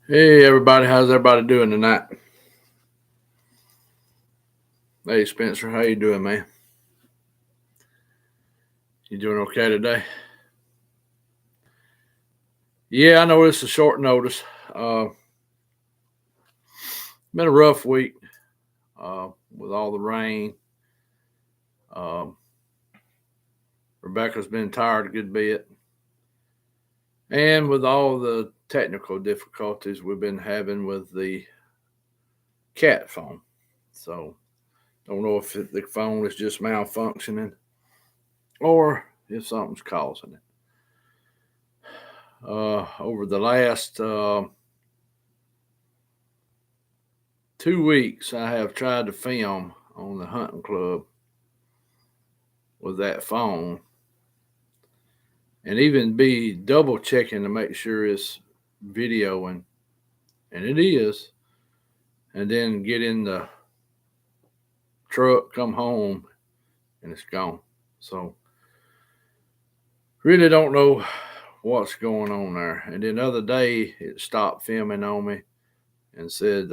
Hey everybody, how's everybody doing tonight? Hey Spencer, how you doing, man? You doing okay today? Yeah, I know it's a short notice. Uh, been a rough week with all the rain. Um, Rebecca's been tired a good bit, and with all the technical difficulties we've been having with the cat phone. So don't know if the phone is just malfunctioning or if something's causing it. Over the last 2 weeks, I have tried to film on the hunting club with that phone and even be double checking to make sure it's videoing, and it is, and then get in the truck, come home, and it's gone. So, really don't know what's going on there. And then the other day, it stopped filming on me and said,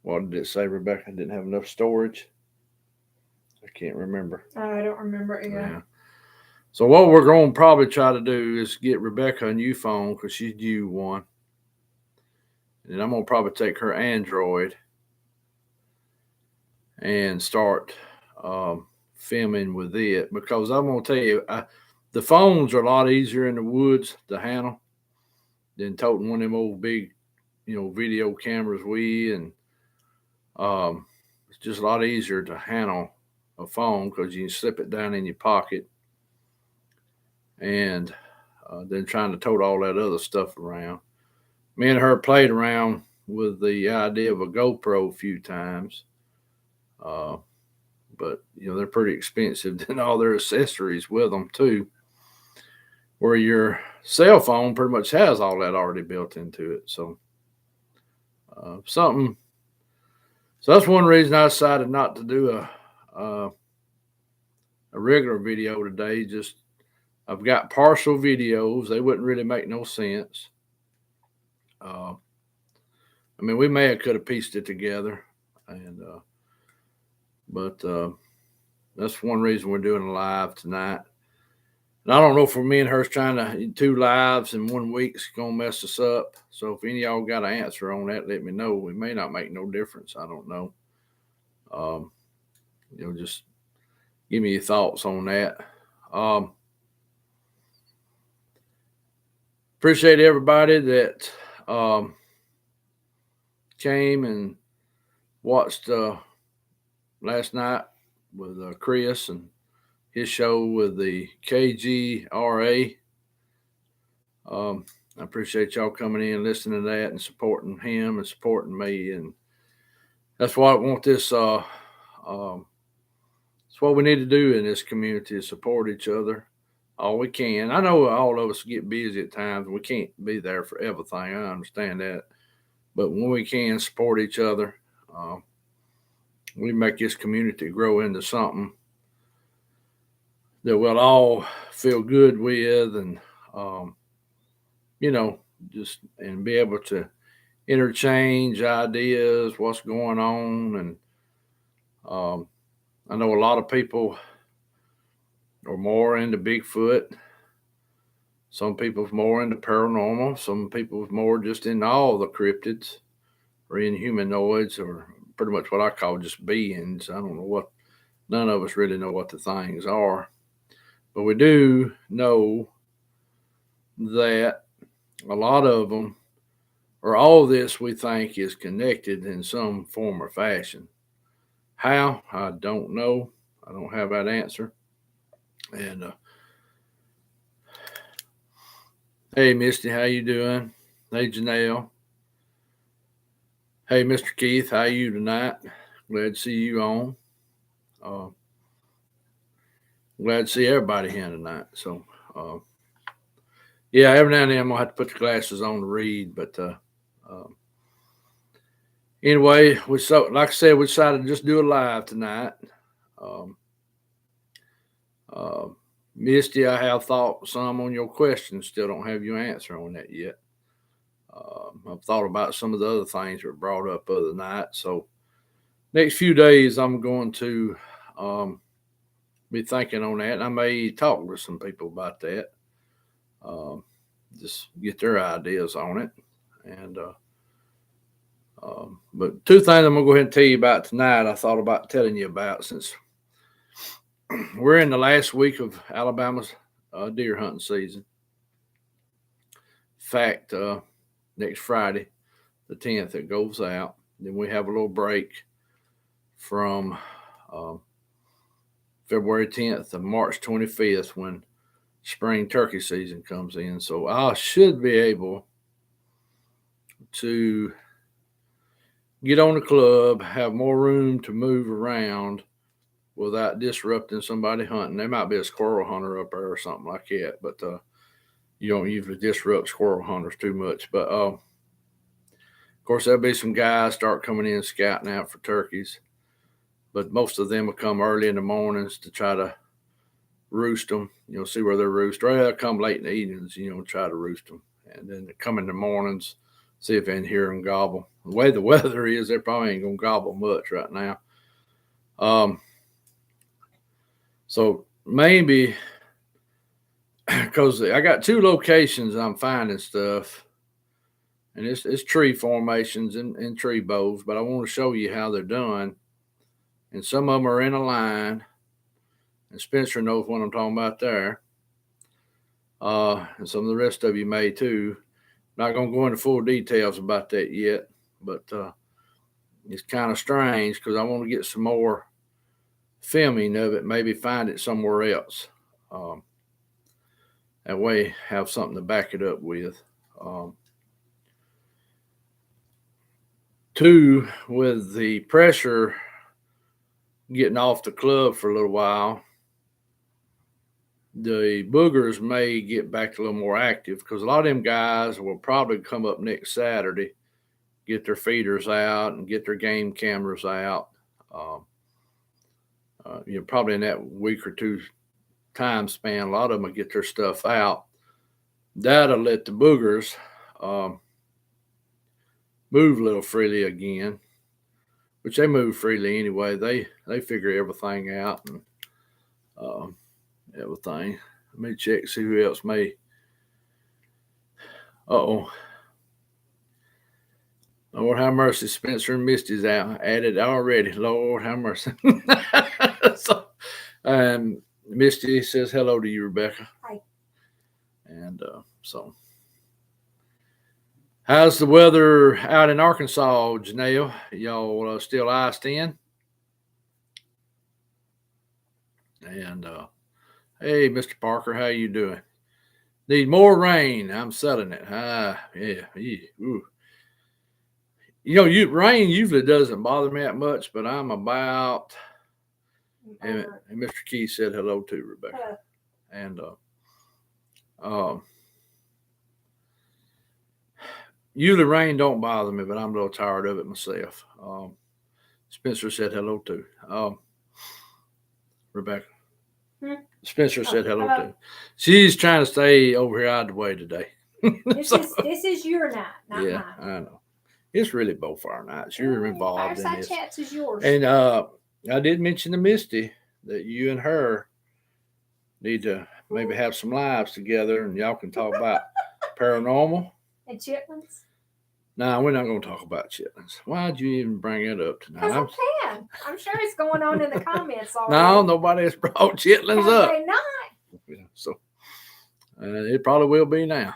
what did it say, Rebecca? Didn't have enough storage. I can't remember. I don't remember either. Yeah. So what we're going to probably try to do is get Rebecca a new phone because she's due one, and I'm gonna probably take her Android and start filming with it because I'm gonna tell you, the phones are a lot easier in the woods to handle than toting one of them old big, video cameras and it's just a lot easier to handle a phone because you can slip it down in your pocket and then trying to tote all that other stuff around. Me and her played around with the idea of a GoPro a few times, uh, but they're pretty expensive. And all their accessories with them too, where your cell phone pretty much has all that already built into it. So something. So that's one reason I decided not to do a regular video today. Just I've got partial videos. They wouldn't really make no sense. Uh, I mean, we may have could have pieced it together, and but that's one reason we're doing a live tonight. And I don't know if me and her's trying to two lives in 1 week's gonna mess us up. So if any of y'all got an answer on that, let me know. We may not make no difference. I don't know. Um, just give me your thoughts on that. Um, Appreciate everybody that um, came and watched last night with Chris and his show with the KGRA. I appreciate y'all coming in, listening to that, and supporting him and supporting me. And that's why I want this. It's what we need to do in this community is support each other all we can. I know all of us get busy at times. We can't be there for everything. I understand that. But when we can support each other, uh, we make this community grow into something that we'll all feel good with, and um, you know, just and be able to interchange ideas, what's going on, and I know a lot of people are more into Bigfoot. Some people's more into paranormal. Some people's more just in all the cryptids or inhumanoids or pretty much what I call just beings. I don't know what. None of us really know what the things are, but we do know that a lot of them, or all of this, we think is connected in some form or fashion. How? I don't know. I don't have that answer. And hey, Misty, how you doing? Hey, Janelle. Hey, Mr. Keith, how you tonight? Glad to see you on. Uh, Glad to see everybody here tonight. So, uh, yeah, every now and then I'm gonna have to put the glasses on to read, but anyway, like I said, we decided to just do it live tonight. Um, uh, Misty, I have thought some on your questions. Still don't have your answer on that yet. I've thought about some of the other things that were brought up other night. So next few days, I'm going to be thinking on that. And I may talk with some people about that. Just get their ideas on it. And but two things I'm gonna go ahead and tell you about tonight. I thought about telling you about since we're in the last week of Alabama's deer hunting season. In fact, next Friday, the 10th, it goes out. Then we have a little break from February 10th to March 25th when spring turkey season comes in. So I should be able to get on the club, have more room to move around without disrupting somebody hunting. There might be a squirrel hunter up there or something like that, but you don't usually disrupt squirrel hunters too much. But of course, there'll be some guys start coming in scouting out for turkeys, but most of them will come early in the mornings to try to roost them, see where they're roost. Or they'll come late in the evenings, try to roost them. And then they come in the mornings, see if they can hear them gobble. The way the weather is, they probably ain't going to gobble much right now. So maybe, because I got two locations I'm finding stuff, and it's tree formations and tree bows, but I want to show you how they're done. And some of them are in a line, and Spencer knows what I'm talking about there. And some of the rest of you may too. Not going to go into full details about that yet, but it's kind of strange because I want to get some more filming of it, maybe find it somewhere else. That way, have something to back it up with. Two, with the pressure getting off the club for a little while, the boogers may get back a little more active because a lot of them guys will probably come up next Saturday, get their feeders out and get their game cameras out. Probably in that week or two time span, a lot of them will get their stuff out. That'll let the boogers move a little freely again, which they move freely anyway. They figure everything out and everything. Let me check, see who else may. Lord have mercy, Spencer and Misty's out at it already. Lord have mercy. So, Misty says hello to you, Rebecca. Hi. And so, how's the weather out in Arkansas, Janelle? Y'all still iced in? And hey, Mr. Parker, how you doing? Need more rain. I'm selling it. Yeah. Ooh. Rain usually doesn't bother me that much, but I'm about. And Mr. Key said hello to Rebecca. And usually rain don't bother me, but I'm a little tired of it myself. Spencer said hello to Rebecca. Spencer said hello to. She's trying to stay over here out of the way today. This is your night, not mine. I know. It's really both our nights. You're involved in this. Fireside Chats is yours. And I did mention to Misty that you and her need to maybe have some lives together, and y'all can talk about paranormal and chitlins. No, we're not going to talk about chitlins. Why'd you even bring it up tonight? Because I can. I'm sure it's going on in the comments already. No, nobody has brought chitlins up. They not? Yeah, so it probably will be now.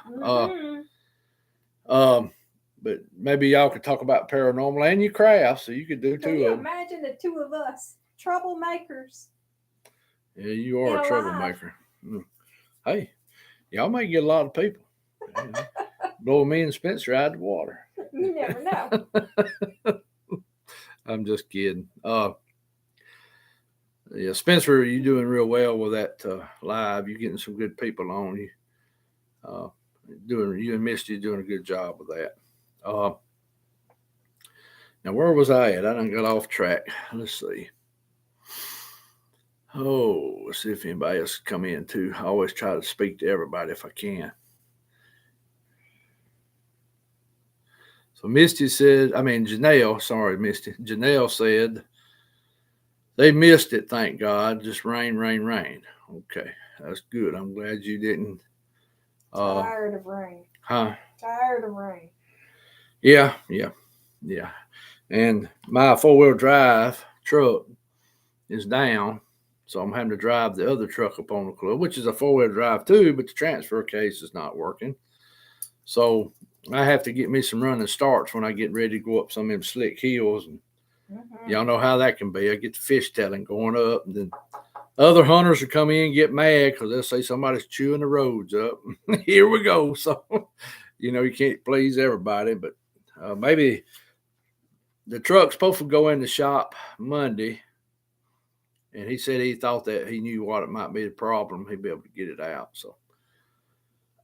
But maybe y'all could talk about paranormal and your craft, so you could do two of them. Imagine the two of us, troublemakers. Yeah, you are a troublemaker. Hey, y'all may get a lot of people. Blow me and Spencer out of the water. You never know. I'm just kidding. Yeah, Spencer, you're doing real well with that live. You're getting some good people on you. You and Misty doing a good job with that. Now, where was I at? I done got off track. Let's see. Let's see if anybody else come in too. I always try to speak to everybody if I can. So Janelle, sorry, Misty. Janelle said they missed it, thank God. Just rain, rain, rain. Okay, that's good. I'm glad you didn't. Tired of rain. Huh? Tired of rain. Yeah. And my 4-wheel drive truck is down, so I'm having to drive the other truck up on the club, which is a 4-wheel drive too, but the transfer case is not working. So I have to get me some running starts when I get ready to go up some of them slick hills. And y'all know how that can be. I get the fishtailing going up, and then other hunters will come in and get mad because they'll say somebody's chewing the roads up. Here we go. So, you can't please everybody, but maybe the truck's supposed to go in the shop Monday, and he said he thought that he knew what it might be the problem. He'd be able to get it out. So,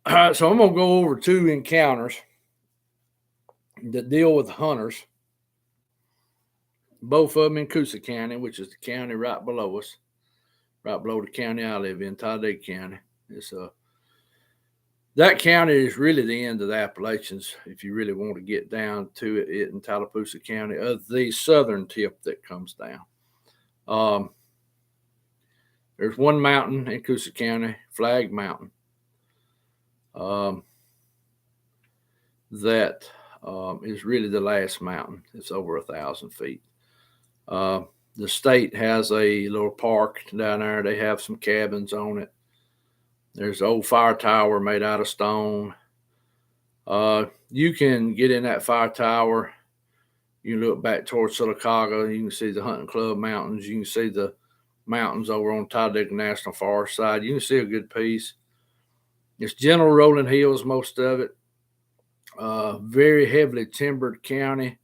so I'm going to go over 2 encounters that deal with hunters, both of them in Coosa County, which is the county right below us, right below the county I live in, Talladega County. It's that county is really the end of the Appalachians if you really want to get down to it in Tallapoosa County, of the southern tip that comes down. There's one mountain in Coosa County, Flag Mountain, that is really the last mountain. It's over 1,000 feet. The state has a little park down there. They have some cabins on it. There's an old fire tower made out of stone. You can get in that fire tower. You look back towards Sylacauga. You can see the Hunting Club Mountains. You can see the mountains over on Talladega National Forest side. You can see a good piece. It's gentle rolling hills, most of it. Very heavily timbered county.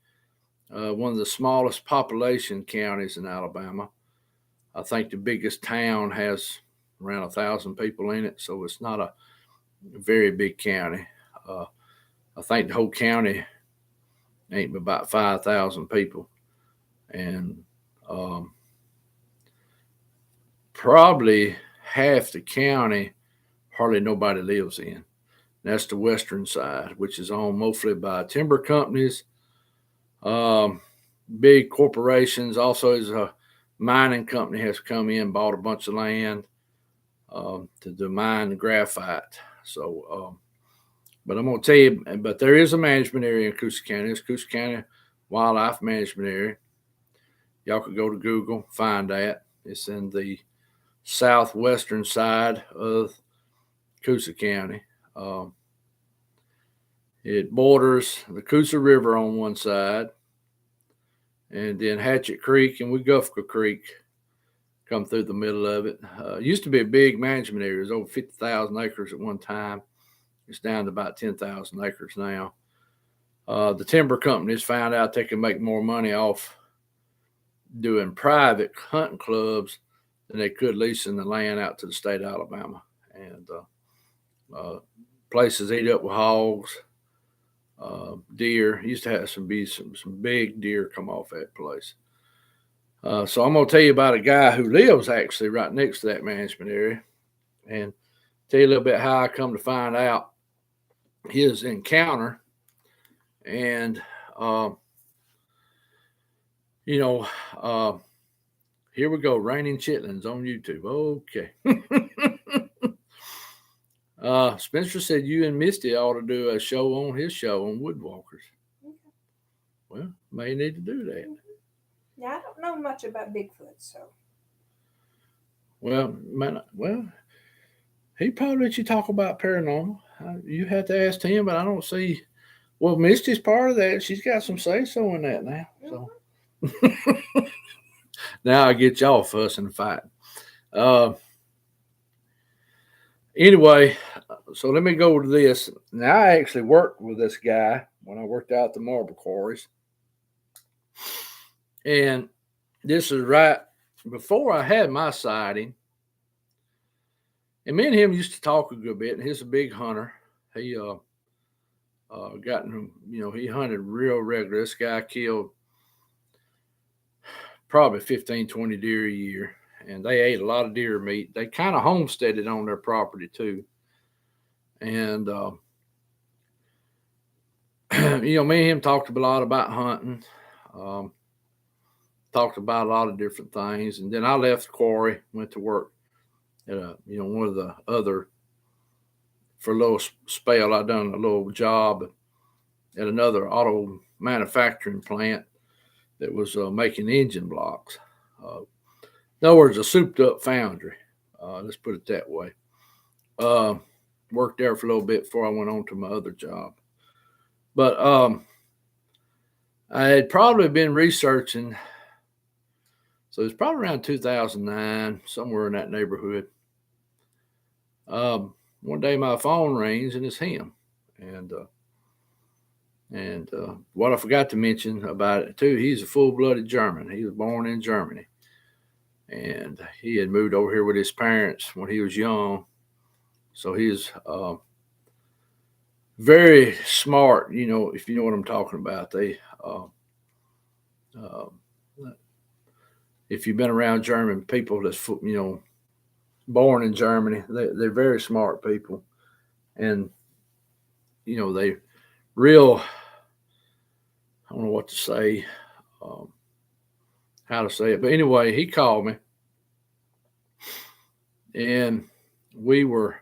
One of the smallest population counties in Alabama. I think the biggest town has around 1,000 people in it, so it's not a very big county. I think the whole county ain't about 5,000 people, and probably half the county hardly nobody lives in. That's the western side, which is owned mostly by timber companies, big corporations. Also, as a mining company has come in, bought a bunch of land to mine the graphite. So, but I'm going to tell you, but there is a management area in Coosa County. It's Coosa County Wildlife Management Area. Y'all could go to Google, find that. It's in the southwestern side of Coosa County. It borders the Coosa River on one side, and then Hatchet Creek and Weguffka Creek come through the middle of it. It used to be a big management area. It was over 50,000 acres at one time. It's down to about 10,000 acres now. The timber companies found out they can make more money off doing private hunting clubs than they could leasing the land out to the state of Alabama. And places eat up with hogs, deer. Used to have some big deer come off that place. So I'm going to tell you about a guy who lives actually right next to that management area, and tell you a little bit how I come to find out his encounter. And here we go, Raining Chitlins on YouTube. Okay. Spencer said you and Misty ought to do a show on his show on woodwalkers. Okay. Well, may need to do that. Yeah, I don't know much about Bigfoot, so. Well, he probably let you talk about paranormal. You have to ask him, but I don't see. Well, Misty's part of that. She's got some say-so in that now. So now I get y'all fussing and fighting. Anyway, so let me go to this. Now, I actually worked with this guy when I worked out the marble quarries. And this is right before I had my sighting. And me and him used to talk a good bit. And he's a big hunter. He he hunted real regular. This guy killed probably 15, 20 deer a year. And they ate a lot of deer meat. They kind of homesteaded on their property too. And me and him talked a lot about hunting. Talked about a lot of different things, and then I left the quarry, went to work at one of the other, for a little spell. I done a little job at another auto manufacturing plant that was making engine blocks. In other words, a souped up foundry. Let's put it that way. Worked there for a little bit before I went on to my other job. But I had probably been researching. So it's probably around 2009, somewhere in that neighborhood. One day my phone rings and it's him. And what I forgot to mention about it too, he's a full-blooded German. He was born in Germany. And he had moved over here with his parents when he was young. So he's very smart, if you know what I'm talking about. They, if you've been around German people that's, born in Germany, they're very smart people. And, they real, I don't know what to say, how to say it. But anyway, he called me. And we were,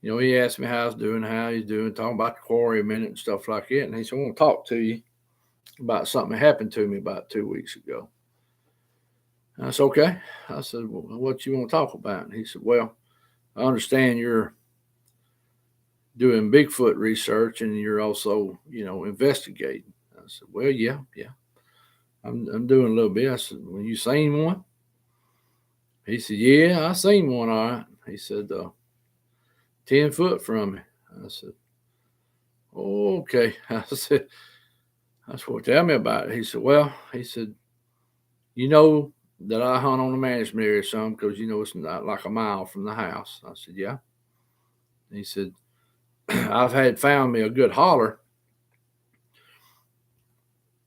he asked me how I was doing, how he's doing, talking about the quarry a minute and stuff like that. And he said, I want to talk to you about something that happened to me about 2 weeks ago. And I said, okay. I said, well, what you want to talk about? And he said, well, I understand you're doing Bigfoot research and you're also, investigating. I said, well, yeah. I'm doing a little bit. I said, well, you seen one? He said, yeah, I seen one, all right. He said, 10 foot from me. I said, okay. I said, tell me about it. He said, well, you know that I hunt on the management area some because, it's not like a mile from the house. I said, yeah. He said, I've had found me a good holler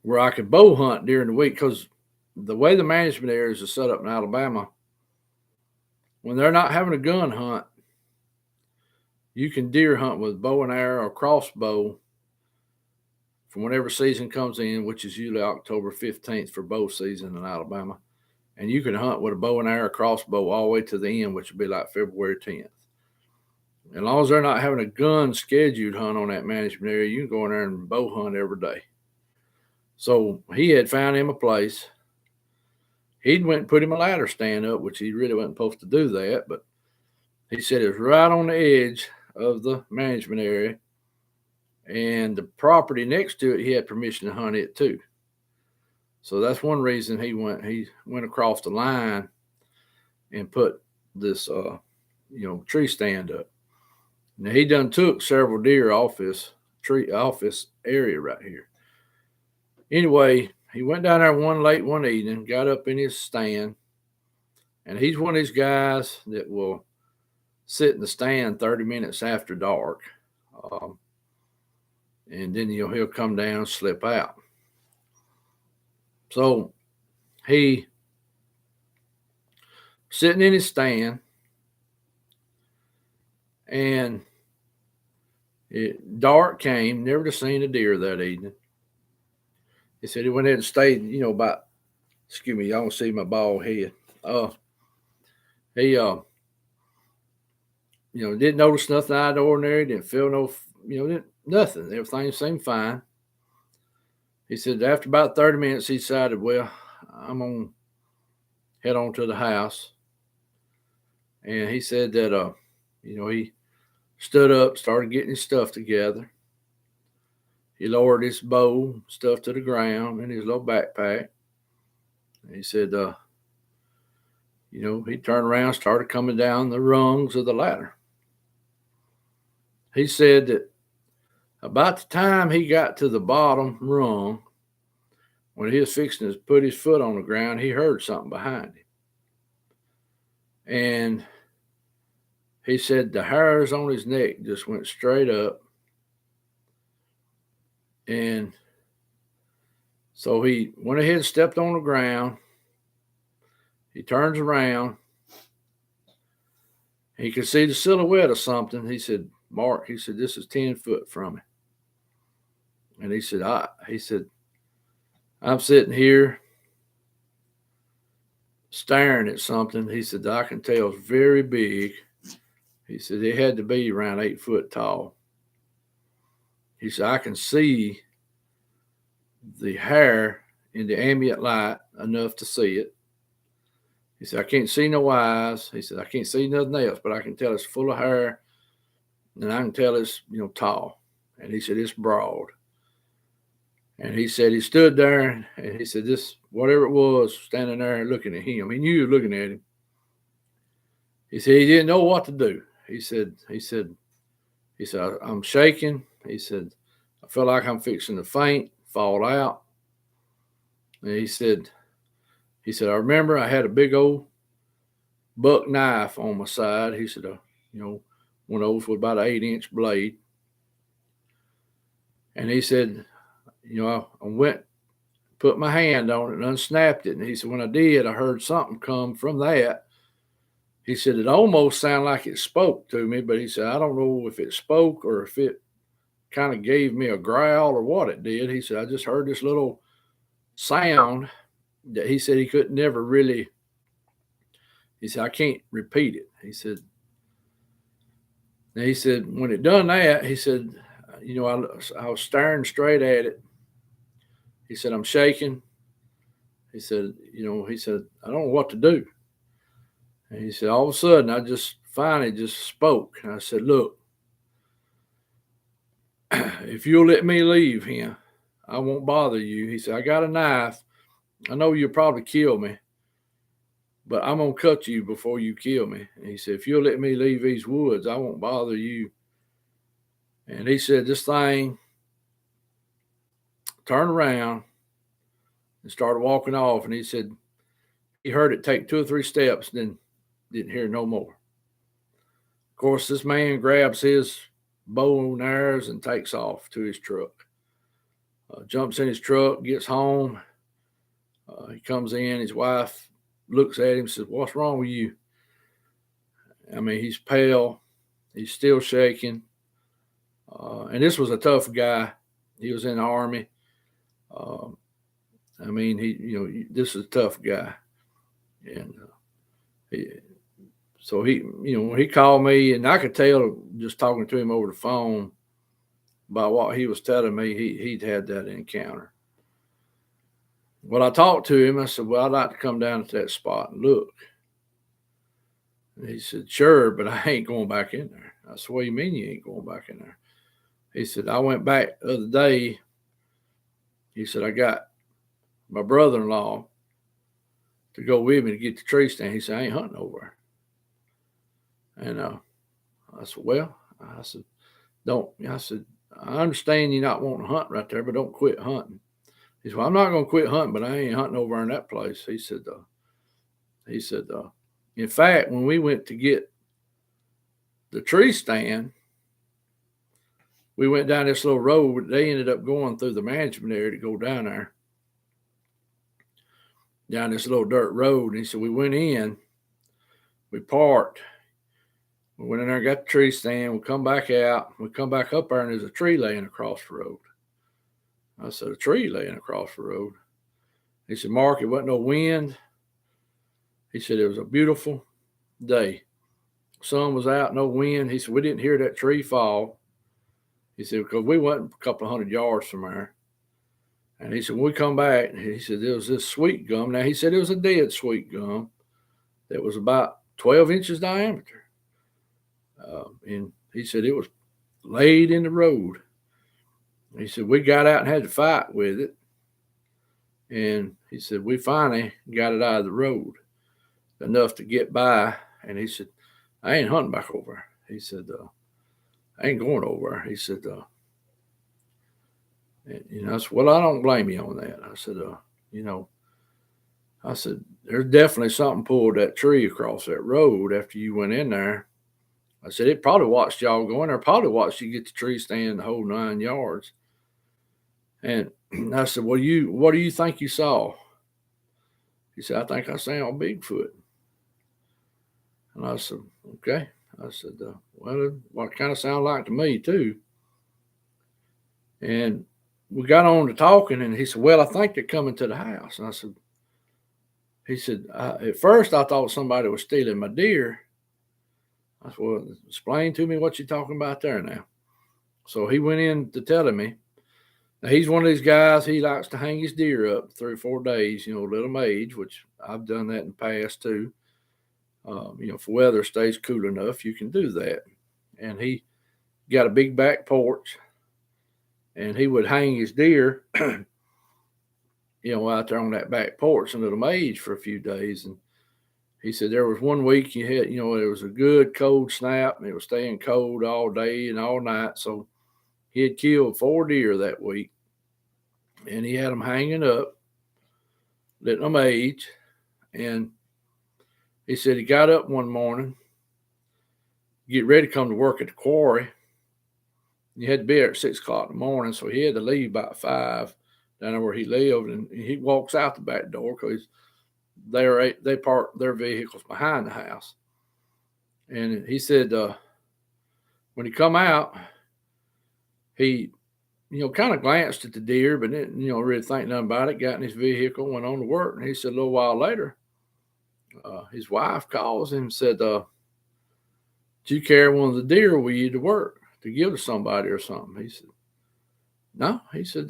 where I could bow hunt during the week because the way the management areas are set up in Alabama, when they're not having a gun hunt, you can deer hunt with bow and arrow or crossbow from whenever season comes in, which is usually October 15th for bow season in Alabama. And you can hunt with a bow and arrow crossbow all the way to the end, which would be like February 10th. As long as they're not having a gun scheduled hunt on that management area, you can go in there and bow hunt every day. So he had found him a place. He'd went and put him a ladder stand up, which he really wasn't supposed to do that, but he said it was right on the edge of the management area. And the property next to it, he had permission to hunt it too. So that's one reason he went across the line and put this tree stand up. Now he done took several deer off this area right here. Anyway, he went down there one evening, got up in his stand, and he's one of these guys that will sit in the stand 30 minutes after dark. And then he'll come down and slip out. So he sitting in his stand, and dark came, never to seen a deer that evening. He said he went ahead and stayed, about, excuse me, y'all don't see my bald head. He didn't notice nothing out of the ordinary, didn't feel nothing. Everything seemed fine. He said after about 30 minutes, he decided, well, I'm going to head on to the house. And he said that, he stood up, started getting his stuff together. He lowered his bow stuff to the ground in his little backpack. And he said, he turned around, started coming down the rungs of the ladder. He said that about the time he got to the bottom rung, when he was fixing to put his foot on the ground, he heard something behind him. And he said the hairs on his neck just went straight up. And so he went ahead and stepped on the ground. He turns around. He could see the silhouette of something. He said, Mark, this is 10 foot from me. And he said, I'm sitting here staring at something. He said, I can tell it's very big. He said, it had to be around 8 foot tall. He said, I can see the hair in the ambient light enough to see it. He said, I can't see no eyes. He said, I can't see nothing else, but I can tell it's full of hair, and I can tell it's, tall. And he said, it's broad. And he said he stood there, and he said, this, whatever it was, standing there looking at him. He knew you were looking at him. He said he didn't know what to do. He said, I'm shaking. He said, I feel like I'm fixing to faint, fall out. And he said, I remember I had a big old buck knife on my side. He said, one of those with about an 8-inch blade. And he said, I went, put my hand on it and unsnapped it. And he said, when I did, I heard something come from that. He said, it almost sounded like it spoke to me, but he said, I don't know if it spoke or if it kind of gave me a growl or what it did. He said, I just heard this little sound that he said he could never really, he said, I can't repeat it. He said, when it done that, he said, I was staring straight at it. He said, I'm shaking. He said, I don't know what to do. And he said, all of a sudden, I just finally just spoke. And I said, look, if you'll let me leave here, I won't bother you. He said, I got a knife. I know you'll probably kill me, but I'm going to cut you before you kill me. And he said, if you'll let me leave these woods, I won't bother you. And he said, this thing turned around and started walking off. And he said, he heard it take 2 or 3 steps, then didn't hear no more. Of course, this man grabs his bow and arrows and takes off to his truck. Jumps in his truck, gets home. He comes in, his wife looks at him, says, what's wrong with you? I mean, he's pale. He's still shaking. And this was a tough guy. He was in the Army. I mean, this is a tough guy. And so when he called me, and I could tell just talking to him over the phone by what he was telling me, he'd had that encounter. Well, I talked to him. I said, well, I'd like to come down to that spot and look. And he said, sure, but I ain't going back in there. I said, what do you mean you ain't going back in there? He said, I went back the other day. He said, I got my brother-in-law to go with me to get the tree stand. He said, I ain't hunting over there. And I said, well, I said, I understand you not wanting to hunt right there, but don't quit hunting. He said, well, I'm not going to quit hunting, but I ain't hunting over in that place. He said, in fact, when we went to get the tree stand, we went down this little road. They ended up going through the management area to go down there, down this little dirt road. And he said, we went in, we parked, we went in there, got the tree stand, we come back out, we come back up there, and there's a tree laying across the road. I said, a tree laying across the road. He said, Mark, it wasn't no wind. He said, it was a beautiful day. Sun was out, no wind. He said, we didn't hear that tree fall. He said, because we wasn't a couple of 100 yards from there. And he said, when we come back, he said, there was this sweet gum. Now, he said it was a dead sweet gum that was about 12 inches diameter. And he said it was laid in the road. He said, we got out and had to fight with it. And he said, we finally got it out of the road enough to get by. And he said, I ain't hunting back over. He said, I ain't going over. He said, I said, well, I don't blame you on that. I said, there's definitely something pulled that tree across that road after you went in there. I said, it probably watched y'all go in there, probably watched you get the tree stand the whole 9 yards. And I said, well, what do you think you saw? He said, I think I saw a Bigfoot. And I said, okay. I said, well, what kind of sound like to me too. And we got on to talking, and he said, "Well, I think they're coming to the house." And I said, he said, at first I thought somebody was stealing my deer. I said, "Well, explain to me what you're talking about there now." So he went in to telling me. Now, he's one of these guys, he likes to hang his deer up 3 or 4 days, let them age, which I've done that in the past too. If the weather stays cool enough, you can do that. And he got a big back porch, and he would hang his deer, out there on that back porch and let them age for a few days. And he said there was one week you had, it was a good cold snap, and it was staying cold all day and all night. So he had killed 4 deer that week, and he had them hanging up, letting them age. And he said he got up one morning, get ready to come to work at the quarry. He had to be there at 6 o'clock in the morning, so he had to leave about 5 down there where he lived. And he walks out the back door because they park their vehicles behind the house. And he said when he come out, he kind of glanced at the deer, but didn't really think nothing about it. Got in his vehicle, went on to work. And he said a little while later, his wife calls him and said, "Did you carry one of the deer with you to work to give to somebody or something?" He said, "No." He said,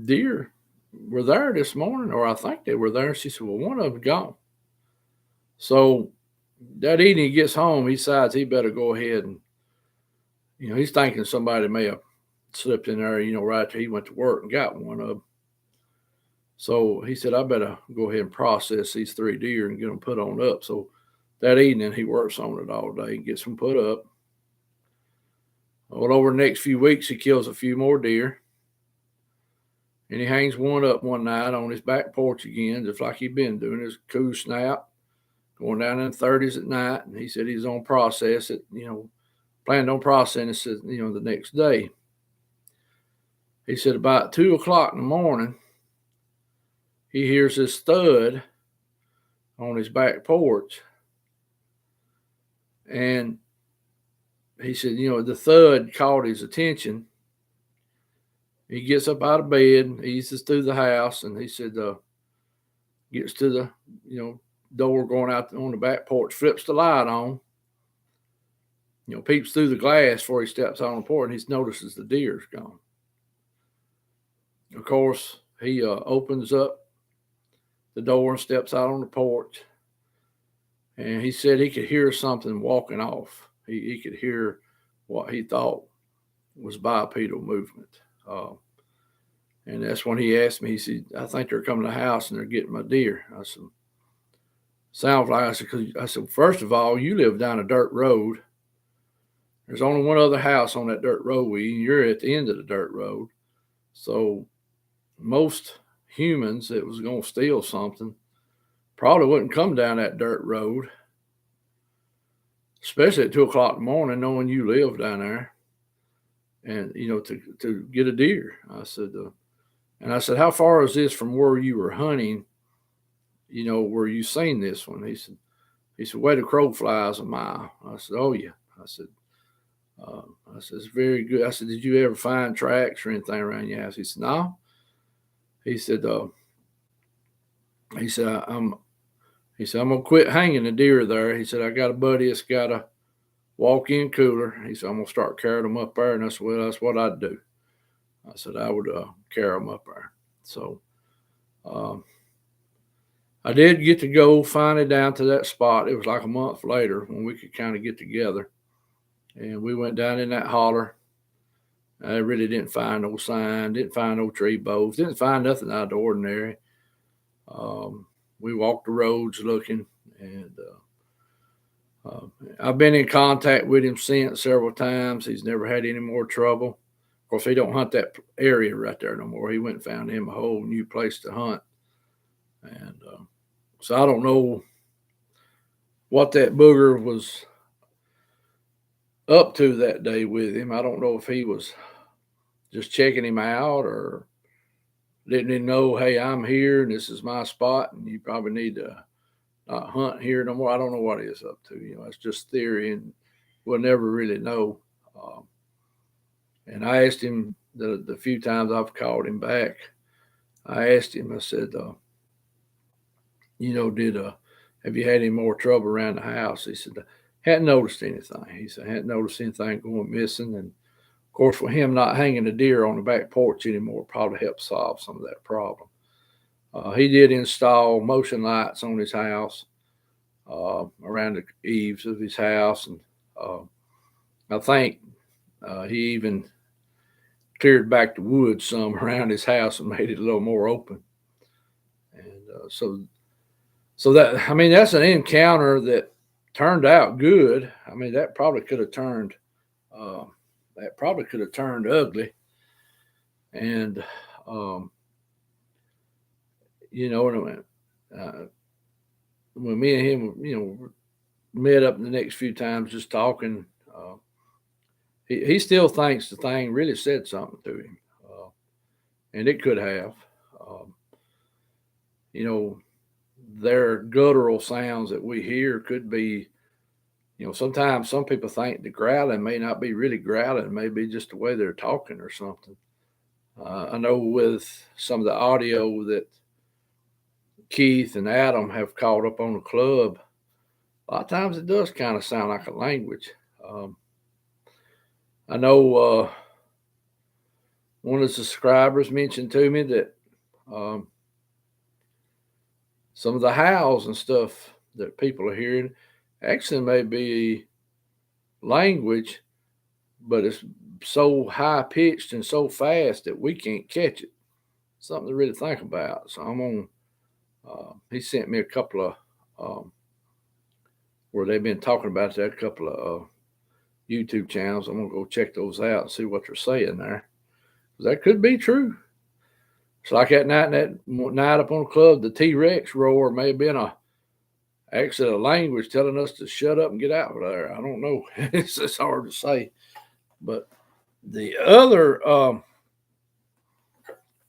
"Deer were there this morning, or I think they were there." She said, "Well, one of them gone." So that evening he gets home, he decides he better go ahead and, he's thinking somebody may have slipped in there, right after he went to work and got one of them. So he said, "I better go ahead and process these 3 deer and get them put on up." So that evening he works on it all day and gets them put up. Well, over the next few weeks, he kills a few more deer. And he hangs one up one night on his back porch again, just like he'd been doing. His cool snap, going down in the 30s at night. And he said he's on process it, planned on processing it, the next day. He said about 2 o'clock in the morning, he hears this thud on his back porch. And he said, the thud caught his attention. He gets up out of bed, eases through the house, and he said, gets to the, door going out on the back porch, flips the light on, peeps through the glass before he steps on the porch, and he notices the deer's gone. Of course, he opens up the door and steps out on the porch, and he said he could hear something walking off. He could hear what he thought was bipedal movement. And that's when he asked me, he said, "I think they're coming to the house and they're getting my deer." I said, "Sounds like," I said, "First of all, you live down a dirt road. There's only one other house on that dirt road with you, and you're at the end of the dirt road. So most humans that was going to steal something probably wouldn't come down that dirt road, especially at 2 o'clock in the morning, knowing you live down there, and, to get a deer." I said, and I said, "How far is this from where you were hunting, where you seen this one?" He said, "Where the crow flies a mile." I said, "Oh, yeah." I said, "It's very good." I said, "Did you ever find tracks or anything around your house?" He said, "No." He said, I'm gonna quit hanging the deer there." He said, "I got a buddy that's got a walk-in cooler." He said, "I'm gonna start carrying them up there." And I said, "Well, that's what I'd do." I said, "I would carry them up there." So I did get to go finally down to that spot. It was like a month later when we could kind of get together. And we went down in that holler. I really didn't find no sign, didn't find no tree boughs, didn't find nothing out of the ordinary. We walked the roads looking, and I've been in contact with him since several times. He's never had any more trouble. Of course, he don't hunt that area right there no more. He went and found him a whole new place to hunt. And so I don't know what that booger was up to that day with him. I don't know if he was just checking him out or letting him know, "Hey, I'm here and this is my spot and you probably need to not hunt here no more." I don't know what he is up to. It's just theory and we'll never really know. And I asked him the few times I've called him back, I asked him, I said, have you had any more trouble around the house? He said, hadn't noticed anything. He said, hadn't noticed anything going missing. And of course, with him not hanging a deer on the back porch anymore, probably helped solve some of that problem. He did install motion lights on his house, around the eaves of his house. And I think he even cleared back the woods some around his house and made it a little more open. And so that, I mean, that's an encounter that turned out good. I mean, that probably could have turned ugly. And when me and him, met up the next few times just talking, he still thinks the thing really said something to him, and it could have. Their guttural sounds that we hear could be, sometimes some people think the growling may not be really growling, it may be just the way they're talking or something. I know with some of the audio that Keith and Adam have caught up on the club, a lot of times it does kind of sound like a language. I know one of the subscribers mentioned to me that some of the howls and stuff that people are hearing actually may be language, but it's so high pitched and so fast that we can't catch it. Something to really think about. So I'm on. He sent me a couple of where they've been talking about that, a couple of YouTube channels. I'm gonna go check those out and see what they're saying there. That could be true. It's like that night up on the club, the T-Rex roar may have been actually a language telling us to shut up and get out of there. I don't know. It's hard to say. But the other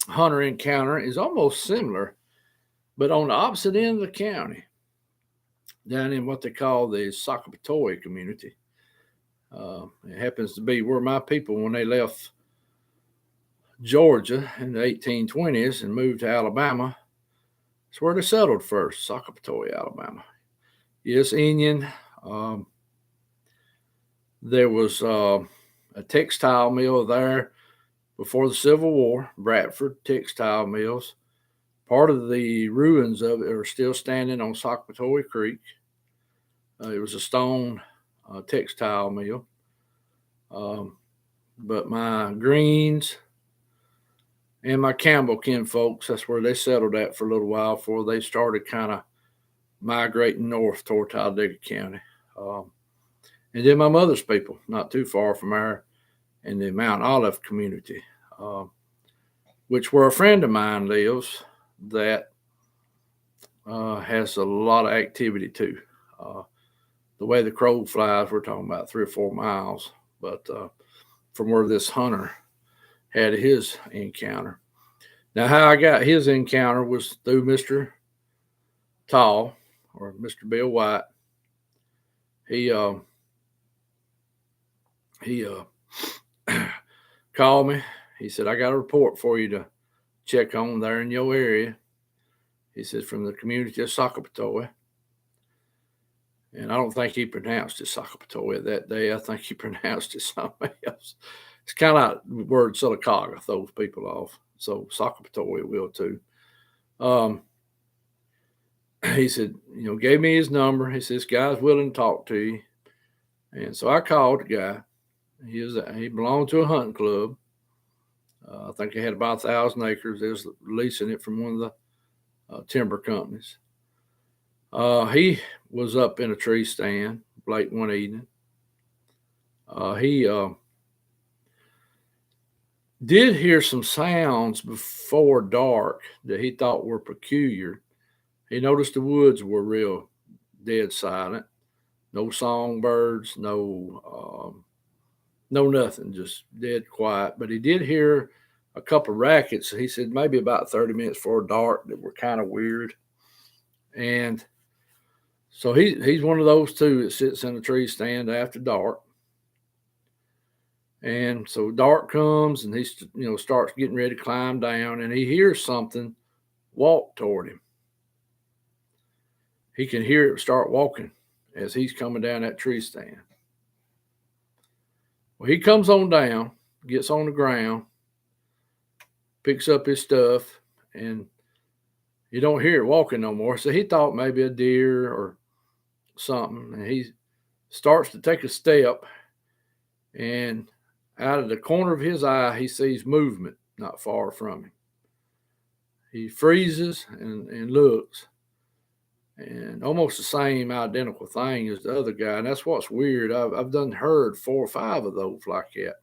hunter encounter is almost similar, but on the opposite end of the county, down in what they call the Sakapatoy community. It happens to be where my people, when they left Georgia in the 1820s and moved to Alabama, it's where they settled first, Sakapatoy, Alabama. Yes, Indian. There was a textile mill there before the Civil War, Bradford Textile Mills. Part of the ruins of it are still standing on Sakapatoy Creek. It was a stone textile mill. But my Greens and my Campbell kin folks, that's where they settled at for a little while before they started kind of migrating north toward Talladega County. And then my mother's people, not too far from there, in the Mount Olive community, which where a friend of mine lives that has a lot of activity too. The way the crow flies, we're talking about 3 or 4 miles, but from where this hunter had his encounter. Now, how I got his encounter was through Mr. Tall, or Mr. Bill White. He called me. He said, I got a report for you to check on there in your area. He said, from the community of Sakapatoy. And I don't think he pronounced it Sakapatoy that day. I think he pronounced it something else. It's kind of like the word Sylacauga throws people off. So Sakapatoy will too. He said, gave me his number. He said, this guy's willing to talk to you. And so I called the guy. He belonged to a hunting club. I think he had about 1,000 acres. They was leasing it from one of the timber companies. He was up in a tree stand late one evening. He did hear some sounds before dark that he thought were peculiar. He noticed the woods were real dead silent. No songbirds, no nothing, just dead quiet. But he did hear a couple of rackets. He said maybe about 30 minutes before dark that were kind of weird. And so he's one of those two that sits in a tree stand after dark. And so dark comes, and he starts getting ready to climb down, and he hears something walk toward him. He can hear it start walking as he's coming down that tree stand. Well, he comes on down, gets on the ground, picks up his stuff, and you don't hear it walking no more. So he thought maybe a deer or something, and he starts to take a step, and out of the corner of his eye, he sees movement not far from him. He freezes and looks, and almost the same identical thing as the other guy. And that's what's weird. I've done heard 4 or 5 of those like that,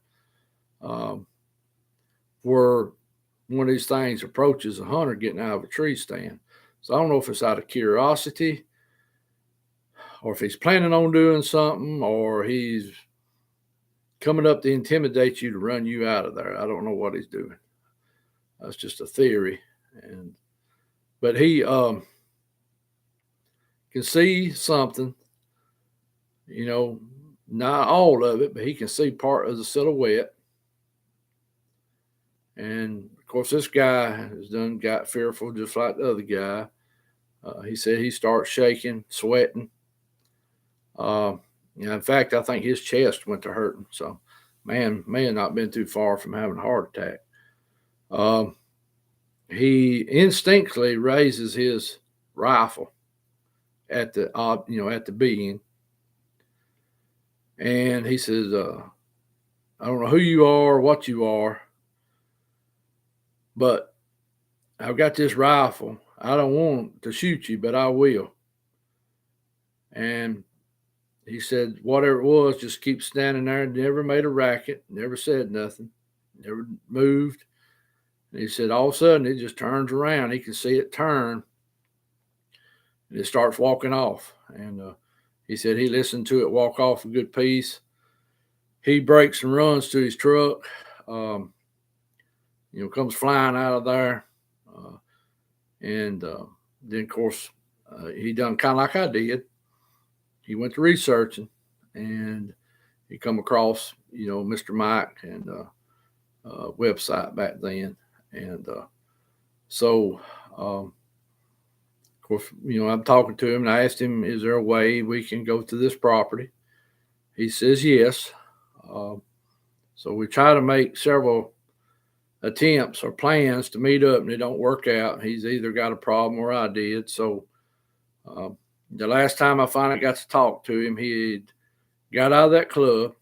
where one of these things approaches a hunter getting out of a tree stand. So I don't know if it's out of curiosity, or if he's planning on doing something, or he's coming up to intimidate you to run you out of there. I don't know what he's doing. That's just a theory. But he can see something, not all of it, but he can see part of the silhouette. And of course, this guy has got fearful just like the other guy. He said he starts shaking, sweating. In fact, I think his chest went to hurting. So, man may have not been too far from having a heart attack. He instinctively raises his rifle at the being, and he says, "I don't know who you are, what you are, but I've got this rifle. I don't want to shoot you, but I will." And he said, whatever it was, just keep standing there. Never made a racket, never said nothing, never moved. And he said, all of a sudden, it just turns around. He can see it turn, and it starts walking off. And he said he listened to it walk off a good piece. He breaks and runs to his truck, comes flying out of there. And then, of course, he done kind of like I did. He went to researching, and he come across, Mr. Mike and website back then. And so, of course, I'm talking to him, and I asked him, is there a way we can go to this property? He says yes. So we try to make several attempts or plans to meet up, and they don't work out. He's either got a problem or I did. So the last time I finally got to talk to him, he had got out of that club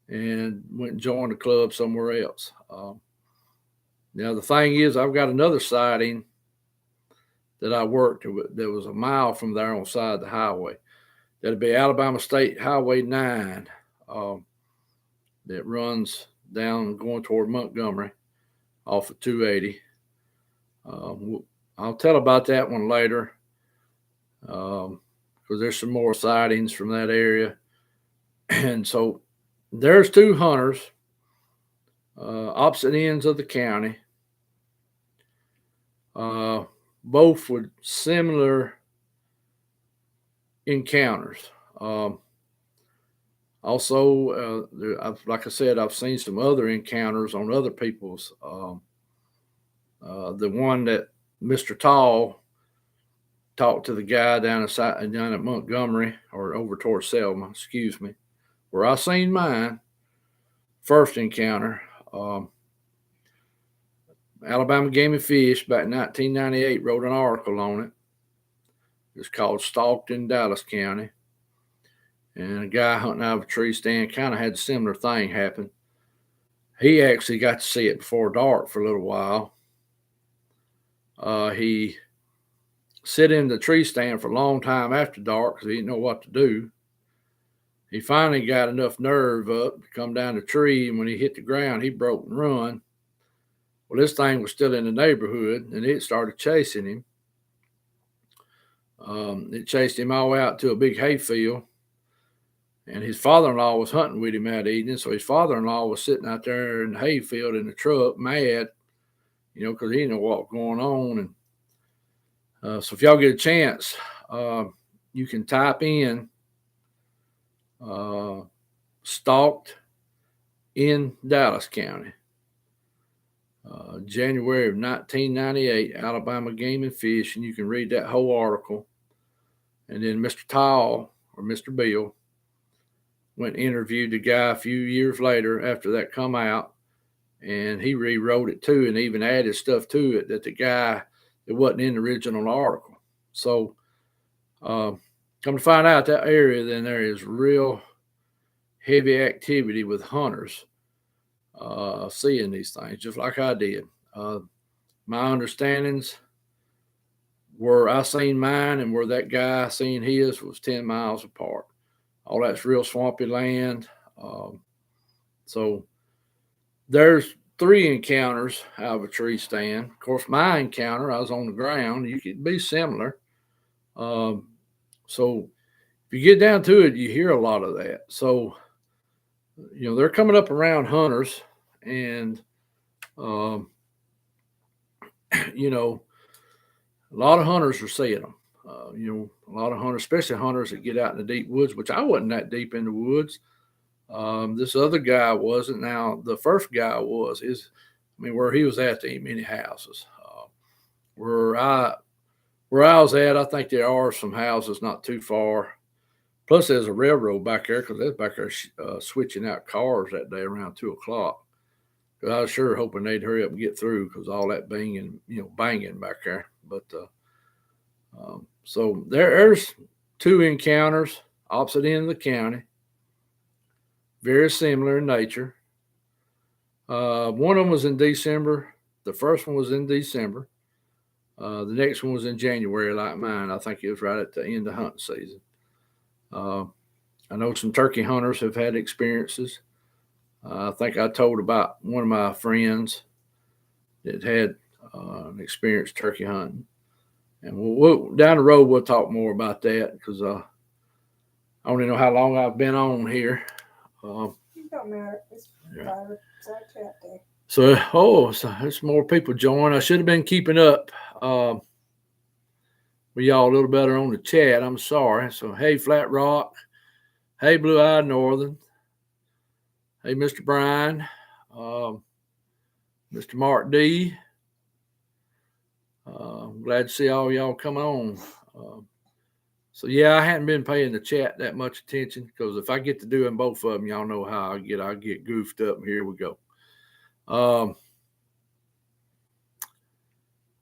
and went and joined the club somewhere else. Now, the thing is, I've got another sighting that I worked that was a mile from there on the side of the highway. That'd be Alabama State Highway 9 that runs down going toward Montgomery off of 280. I'll tell about that one later, because there's some more sightings from that area. And so there's 2 hunters, opposite ends of the county, both with similar encounters. Also, like I said, I've seen some other encounters on other people's. The one that Mr. Tall talked to the guy down at Montgomery, or over towards Selma, excuse me, where I seen mine first encounter. Alabama Game and Fish back in 1998 wrote an article on it. It's called Stalked in Dallas County. And a guy hunting out of a tree stand kind of had a similar thing happen. He actually got to see it before dark for a little while. He sit in the tree stand for a long time after dark because he didn't know what to do. He finally got enough nerve up to come down the tree, and when he hit the ground, he broke and run. Well, this thing was still in the neighborhood, and it started chasing him. It chased him all the way out to a big hayfield. And his father-in-law was hunting with him that evening. So his father-in-law was sitting out there in the hayfield in the truck, mad, because he didn't know what was going on. And so if y'all get a chance, you can type in stalked in Dallas County. January of 1998, Alabama Game and Fish, and you can read that whole article. And then Mr. Tall, or Mr. Bill, went and interviewed the guy a few years later after that come out, and he rewrote it too and even added stuff to it that the guy, it wasn't in the original article. So come to find out, that area, then there is real heavy activity with hunters seeing these things, just like I did. My understandings where I seen mine and where that guy seen his was 10 miles apart. All that's real swampy land. So there's 3 encounters out of a tree stand. Of course, my encounter, I was on the ground. You could be similar. So if you get down to it, you hear a lot of that. So, they're coming up around hunters, and, a lot of hunters are seeing them. A lot of hunters, especially hunters that get out in the deep woods, which I wasn't that deep in the woods. This other guy wasn't. Now, the first guy was. Where he was at, there ain't many houses. Where I was at, I think there are some houses not too far. Plus, there's a railroad back there, because they're back there switching out cars that day around 2:00. Because I was sure hoping they'd hurry up and get through, because all that banging back there. But so there's 2 encounters opposite end of the county, very similar in nature. One of them was in December. The first one was in December. The next one was in January, like mine. I think it was right at the end of hunting season. I know some turkey hunters have had experiences. I think I told about one of my friends that had an experience turkey hunting. And we'll down the road, we'll talk more about that, because I don't even know how long I've been on here. It don't matter. It's chat day. So there's more people join. I should have been keeping up with y'all a little better on the chat. I'm sorry. So, hey, Flat Rock. Hey, Blue Eyed Northern. Hey, Mr. Brian. Mr. Mark D. Glad to see all y'all coming on. So, yeah, I hadn't been paying the chat that much attention, because if I get to doing both of them, y'all know how I get goofed up. And here we go.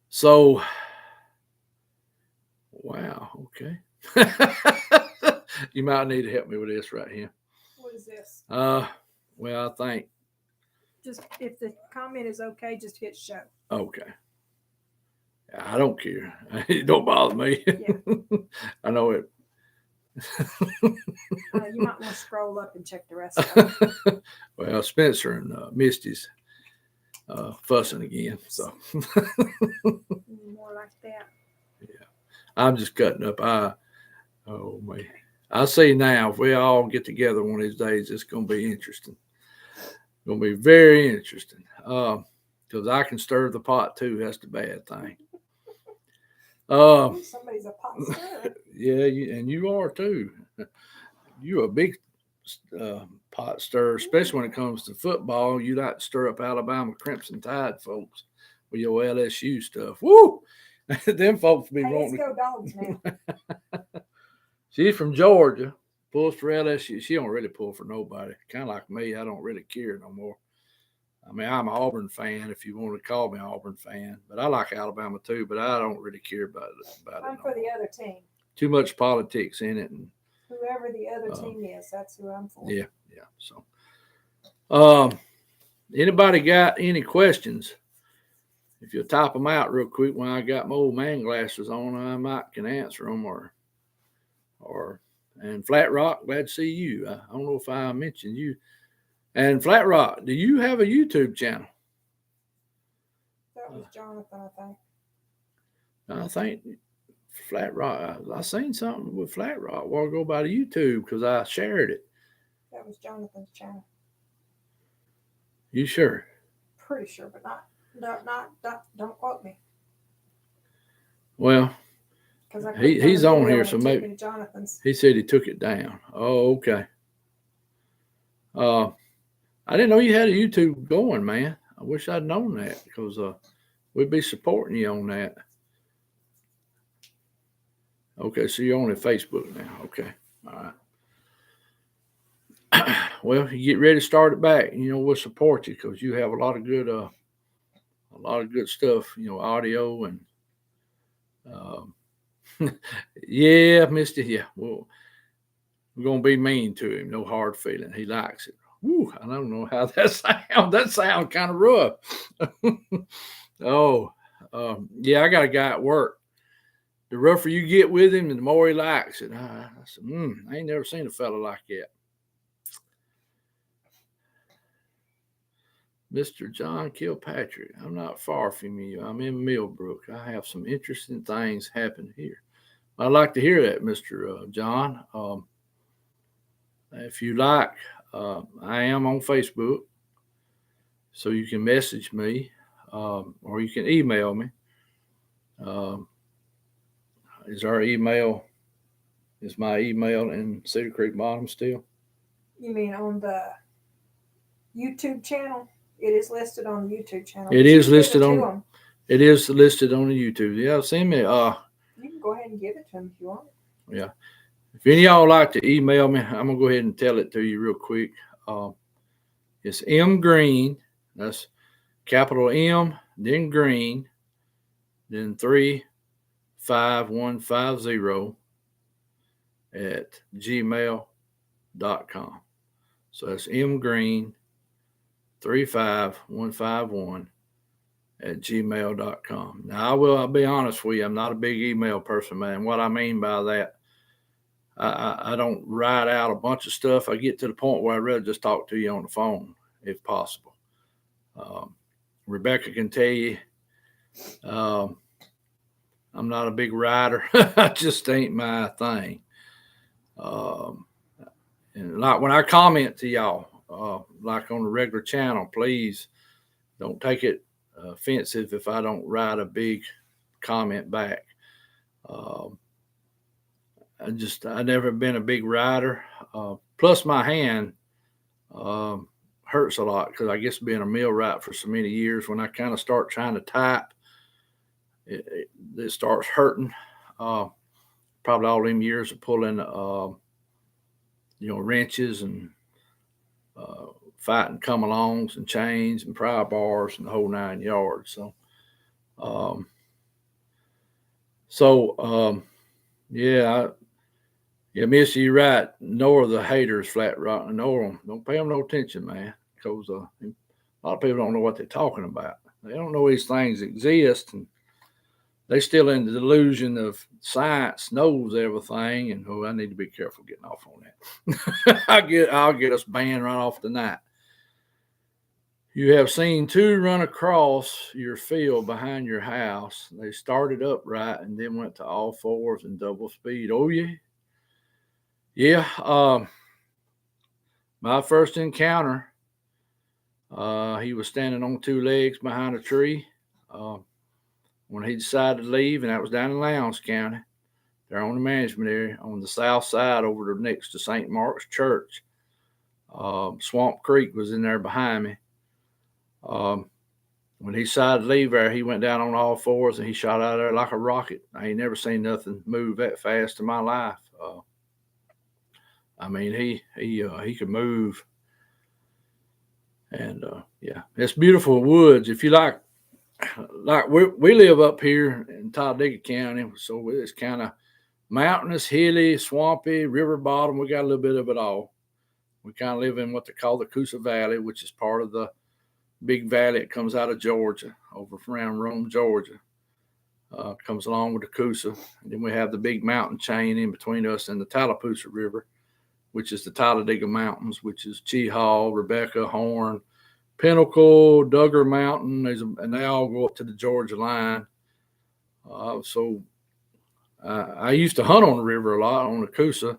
So, wow, okay. You might need to help me with this right here. What is this? Well, I think. Just if the comment is okay, just hit show. Okay. I don't care. It don't bother me. Yeah. I know it. You might want to scroll up and check the rest of it. Well, Spencer and Misty's fussing again. So. More like that. Yeah. I'm just cutting up. Oh, man. I see now, if we all get together one of these days, it's going to be interesting. It's going to be very interesting. Because I can stir the pot too. That's the bad thing. Somebody's a pot stirrer. Yeah, and you are too. You're a big pot stirrer, especially when it comes to football. You like to stir up Alabama Crimson Tide folks with your LSU stuff. Woo! Them folks be wanting. Let's go Dogs now. She's from Georgia, pulls for LSU. She don't really pull for nobody. Kind of like me, I don't really care no more. I'm an Auburn fan, if you want to call me an Auburn fan. But I like Alabama too, but I don't really care about it. I'm for the other team. Too much politics in it. And whoever the other team is, that's who I'm for. Yeah. So, anybody got any questions? If you'll type them out real quick when I got my old man glasses on, I might can answer them. And Flat Rock, glad to see you. I don't know if I mentioned you. And Flat Rock, do you have a YouTube channel? That was Jonathan, I think. I think Flat Rock, I seen something with Flat Rock a while ago about YouTube, because I shared it. That was Jonathan's channel. You sure? Pretty sure, but don't quote me. Well, he's on here, so maybe Jonathan's. He said he took it down. Oh, okay. I didn't know you had a YouTube going, man. I wish I'd known that because we'd be supporting you on that. Okay, so you're on Facebook now. Okay, all right. Well, you get ready to start it back. We'll support you because you have a lot of good stuff. Audio and yeah, Mister. Yeah, well, we're gonna be mean to him. No hard feeling. He likes it. Woo, I don't know how that sounds. That sounds kind of rough. Oh, yeah, I got a guy at work. The rougher you get with him, the more he likes it. I said, I ain't never seen a fella like that. Mr. John Kilpatrick, I'm not far from you. I'm in Millbrook. I have some interesting things happen here. I'd like to hear that, Mr. John. If you like, I am on Facebook, so you can message me or you can email me. Is my email in Cedar Creek Bottom still? You mean on the YouTube channel? It is listed on the YouTube channel. It is listed on. It is listed on the YouTube. Yeah, send me. You can go ahead and give it to him if you want. Yeah. If any of y'all like to email me, I'm gonna go ahead and tell it to you real quick. It's M Green. That's capital M, then Green, then 35150 at gmail.com. So that's M Green 35151 at gmail.com. Now I'll be honest with you, I'm not a big email person, man. What I mean by that, I don't write out a bunch of stuff. I get to the point where I'd rather just talk to you on the phone if possible. Rebecca can tell you I'm not a big writer. It just ain't my thing. And like when I comment to y'all, like on the regular channel, please don't take it offensive if I don't write a big comment back. I never been a big writer. Plus my hand hurts a lot because I guess being a millwright for so many years, when I kind of start trying to type, it starts hurting. Probably all them years of pulling, wrenches and fighting come-alongs and chains and pry bars and the whole 9 yards. Yeah, Miss, you're right. Ignore the haters, flat rock. Ignore them. Don't pay them no attention, man, because a lot of people don't know what they're talking about. They don't know these things exist, and they still in the delusion of science knows everything. And I need to be careful getting off on that. I'll get us banned right off tonight. You have seen two run across your field behind your house. They started upright and then went to all fours and double speed. Oh, yeah. Yeah. My first encounter, he was standing on two legs behind a tree when he decided to leave, and that was down in Lowndes County. They're on the management area on the south side over next to St. Mark's Church. Swamp Creek was in there behind me. When he decided to leave there, he went down on all fours and he shot out of there like a rocket. I ain't never seen nothing move that fast in my life. He could move, and yeah, it's beautiful woods. If you like we live up here in Talladega County, so it's kind of mountainous, hilly, swampy, river bottom. We got a little bit of it all. We kind of live in what they call the Coosa Valley, which is part of the big valley that comes out of Georgia, over from around Rome, Georgia. Comes along with the Coosa. And then we have the big mountain chain in between us and the Tallapoosa River, which is the Talladega Mountains, which is Cheehaw, Rebecca, Horn, Pinnacle, Duggar Mountain, and they all go up to the Georgia line. I used to hunt on the river a lot, on the Coosa,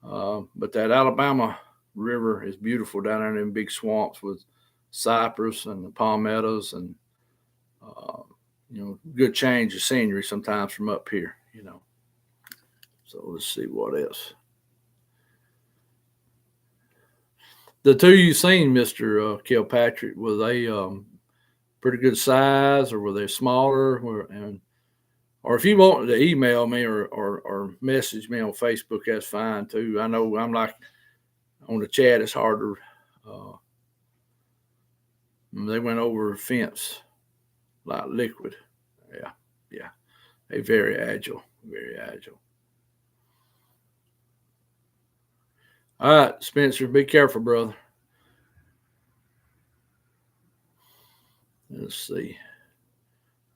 but that Alabama River is beautiful down there in them big swamps with cypress and the palmettos and, good change of scenery sometimes from up here, So let's see what else. The two you seen, Mr. Kilpatrick, were they pretty good size, or were they smaller? Or if you want to email me or message me on Facebook, that's fine too. I know I'm like on the chat, it's harder. They went over a fence like liquid. Yeah. They very agile, very agile. All right, Spencer, be careful, brother. Let's see.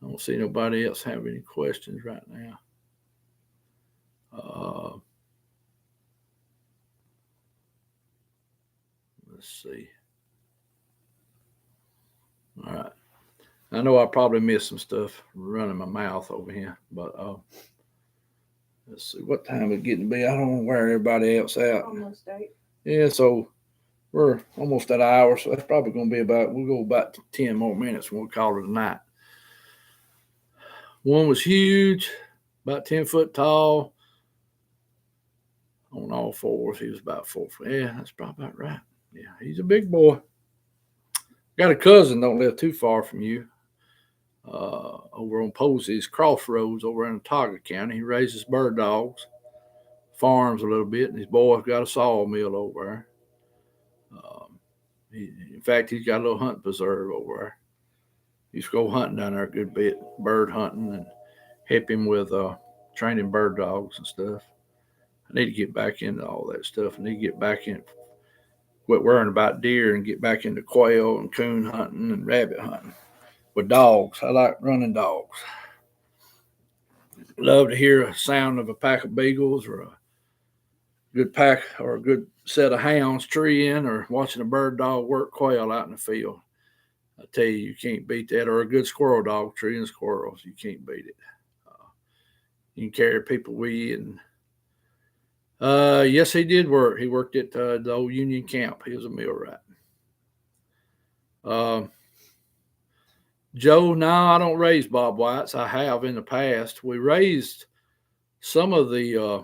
I don't see nobody else have any questions right now. Let's see. All right. I know I probably missed some stuff running my mouth over here, but let's see what time it's getting to be. I don't want to wear everybody else out. Almost 8. Yeah, so we're almost at an hour, so that's probably going to be we'll go about 10 more minutes and we'll call it a night. One was huge, about 10 foot tall, on all fours. He was about 4 foot. Yeah, that's probably about right. Yeah, he's a big boy. Got a cousin, don't live too far from you, over on Posey's Crossroads over in Otago County. He raises bird dogs, farms a little bit, and his boy's got a sawmill over there. In fact, he's got a little hunting preserve over there. He used to go hunting down there a good bit, bird hunting, and help him with training bird dogs and stuff. I need to get back into all that stuff. I need to get back in, quit worrying about deer and get back into quail and coon hunting and rabbit hunting with dogs. I like running dogs. Love to hear a sound of a pack of beagles or a good pack or a good set of hounds treeing, or watching a bird dog work quail out in the field. I tell you, you can't beat that. Or a good squirrel dog treeing squirrels. You can't beat it. You can carry people with you. And yes, he did work. He worked at the old Union camp. He was a millwright. Joe, no, I don't raise bob whites. I have in the past. We raised some of the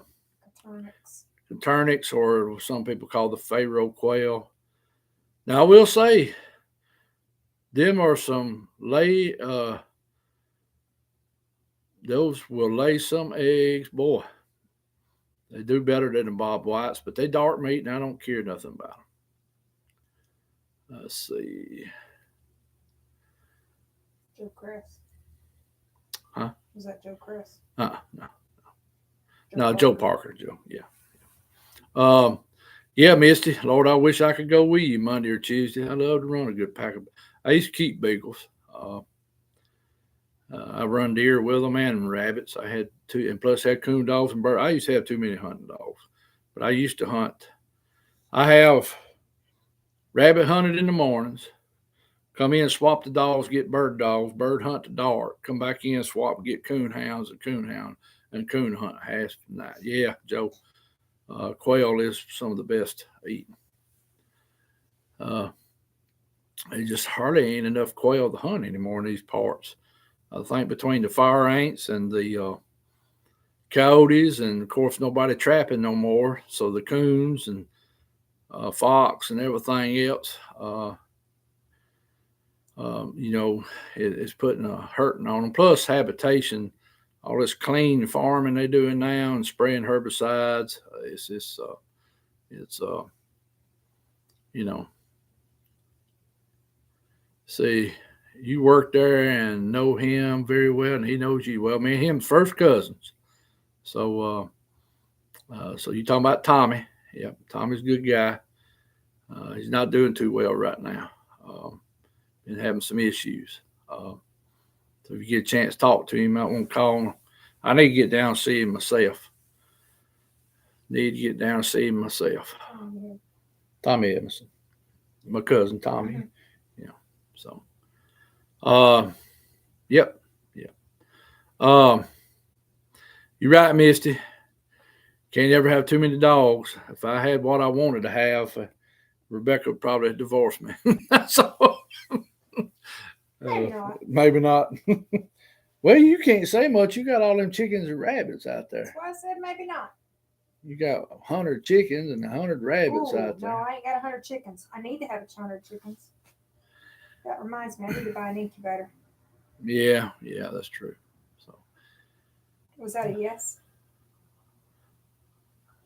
turnix, or some people call the Pharaoh quail. Now, I will say, them are some those will lay some eggs. Boy, they do better than the bob whites, but they dark meat, and I don't care nothing about them. Let's see. Joe Chris. Huh? Was that Joe Chris? No, Joe Parker. Joe, yeah. Yeah, Misty. Lord, I wish I could go with you Monday or Tuesday. I love to run a good pack of. I used to keep beagles. I run deer with them and rabbits. I had two, and plus had coon dogs and birds. I used to have too many hunting dogs, but I used to hunt. I have rabbit hunted in the mornings. Come in, swap the dogs, get bird dogs, bird hunt the dark. Come back in, swap, get coon hounds and coon hound, and coon hunt half the night. Yeah, Joe, quail is some of the best eating. There just hardly ain't enough quail to hunt anymore in these parts. I think between the fire ants and the coyotes, and of course nobody trapping no more, so the coons and fox and everything else. It's putting a hurting on them. Plus habitation, all this clean farming they're doing now and spraying herbicides. It's just, see, you work there and know him very well, and he knows you well. Me and him first cousins. So you talking about Tommy? Yep, Tommy's a good guy. He's not doing too well right now. Been having some issues. So if you get a chance to talk to him, you might want to call him. I need to get down and see him myself. Tommy Edmondson. My cousin Tommy. Mm-hmm. Yeah. So yep. You're right, Misty. Can't ever have too many dogs. If I had what I wanted to have, Rebecca would probably divorce me. So maybe not. Well, you can't say much. You got all them chickens and rabbits out there. That's why I said maybe not. You got 100 chickens and 100 rabbits Ooh, out no, there. I ain't got 100 chickens. I need to have 100 chickens. That reminds me, I need to buy an incubator. Yeah, that's true. So, Was that a yes?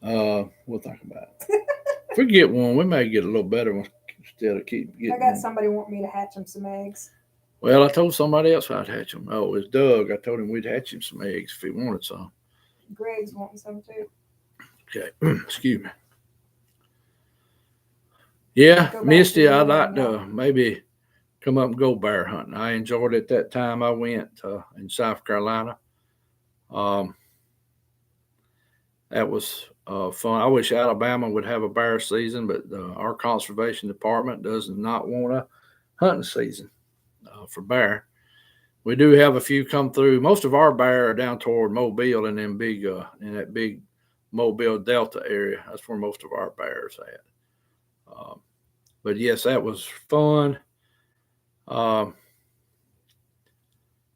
we'll think about it. If we get one, we may get a little better one instead of keep I getting got one. somebody want me to hatch them some eggs. Well, I told somebody else I'd hatch them. Oh, it was Doug. I told him we'd hatch him some eggs if he wanted some. Greg's wanting some too. Okay, excuse me. Yeah, Go back to Misty, I'd ignoring like y'all. to maybe come up and go bear hunting. I enjoyed it that time I went in South Carolina. Um, that was fun. I wish Alabama would have a bear season, but our conservation department does not want a hunting season for bear. We do have a few come through. Most of our bear are down toward Mobile and then big in that big Mobile Delta area. That's where most of our bears at. But yes, that was fun. Um,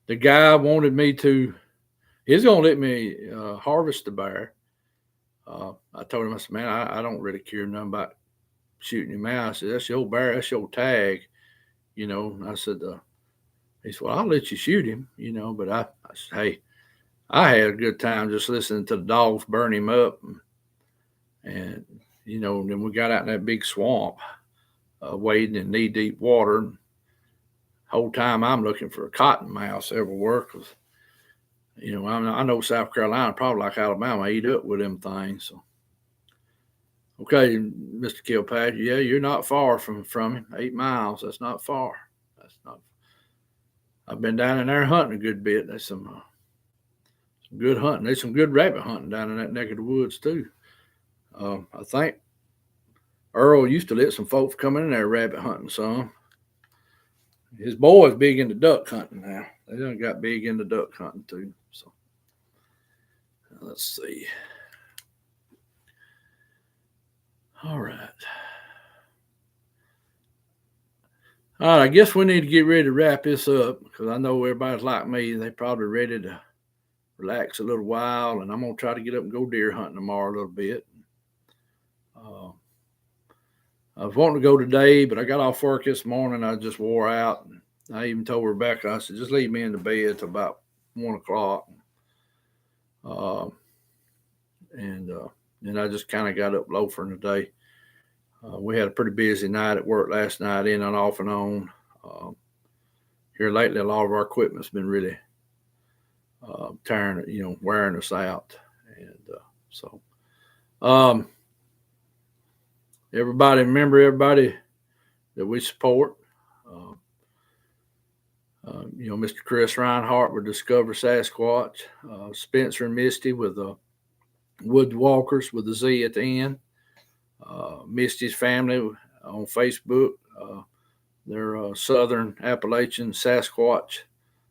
the guy wanted me to. He's gonna let me harvest the bear. I told him, I said, man, I don't really care nothing about shooting him out. I said, that's your bear, that's your tag, you know. And I said, he said, well, I'll let you shoot him, you know. But I said, hey, I had a good time just listening to the dogs burn him up, and you know, then we got out in that big swamp, wading in knee deep water. Whole time I'm looking for a cottonmouth everywhere because you know I know South Carolina probably like Alabama eat up with them things. So okay, Mr. Kilpatrick, yeah, you're not far from him. 8 miles, that's not far. That's not. I've been down in there hunting a good bit. There's some good hunting. There's some good rabbit hunting down in that neck of the woods too. I think Earl used to let some folks come in there rabbit hunting some. His boy's big into duck hunting now. They done got big into duck hunting too. So let's see. All right. All right, I guess we need to get ready to wrap this up because I know everybody's like me. They probably ready to relax a little while, and I'm gonna try to get up and go deer hunting tomorrow a little bit. Uh, I was wanting to go today, but I got off work this morning. I just wore out. And I even told Rebecca, I said, just leave me in the bed till about 1 o'clock. Uh, and then I just kind of got up loafering today. We had a pretty busy night at work last night, in and off and on. Here lately, a lot of our equipment's been really tearing, wearing us out. And so, everybody that we support. Mr. Chris Reinhardt with Discover Sasquatch, Spencer and Misty with Woodwalkers with a Z at the end, Misty's family on Facebook. They're Southern Appalachian Sasquatch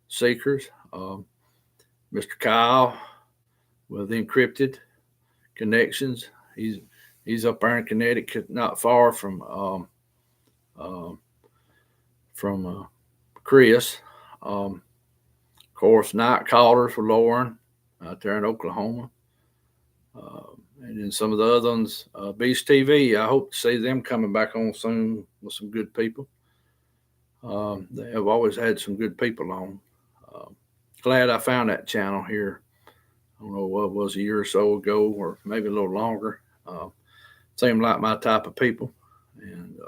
Seekers. Mr. Kyle with Encrypted Connections. He's up there in Connecticut, not far from Chris. Of course, Night Callers for Lauren out there in Oklahoma. And then some of the other ones, Beast TV, I hope to see them coming back on soon with some good people. They have always had some good people on. Glad I found that channel here. I don't know what it was, a year or so ago, or maybe a little longer. Seemed like my type of people. And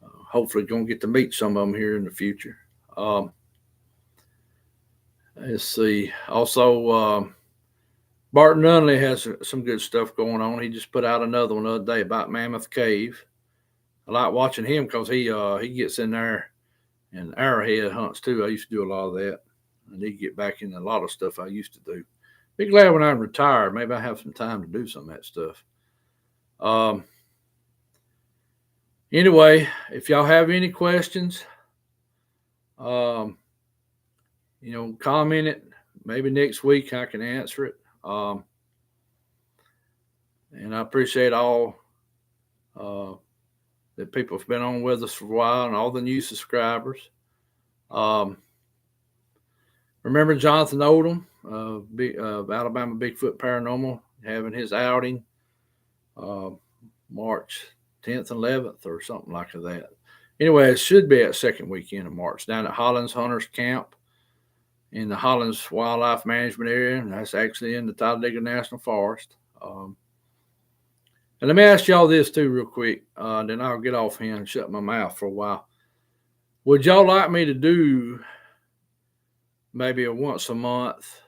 hopefully going to get to meet some of them here in the future. Let's see. Also, Barton Nunley has some good stuff going on. He just put out another one the other day about Mammoth Cave. I like watching him because he gets in there and arrowhead hunts too. I used to do a lot of that. I need to get back into a lot of stuff I used to do. Be glad when I'm retired. Maybe I have some time to do some of that stuff. Anyway, if y'all have any questions, comment it. Maybe next week I can answer it. And I appreciate all that people have been on with us for a while and all the new subscribers. Remember Jonathan Odom, Alabama Bigfoot Paranormal, having his outing March 10th and 11th or something like that. Anyway, it should be at second weekend of March down at Hollins Hunters Camp in the Hollins Wildlife Management Area. And that's actually in the Talladega National Forest. And let me ask y'all this too, real quick. Then I'll get off here and shut my mouth for a while. Would y'all like me to do maybe a once a month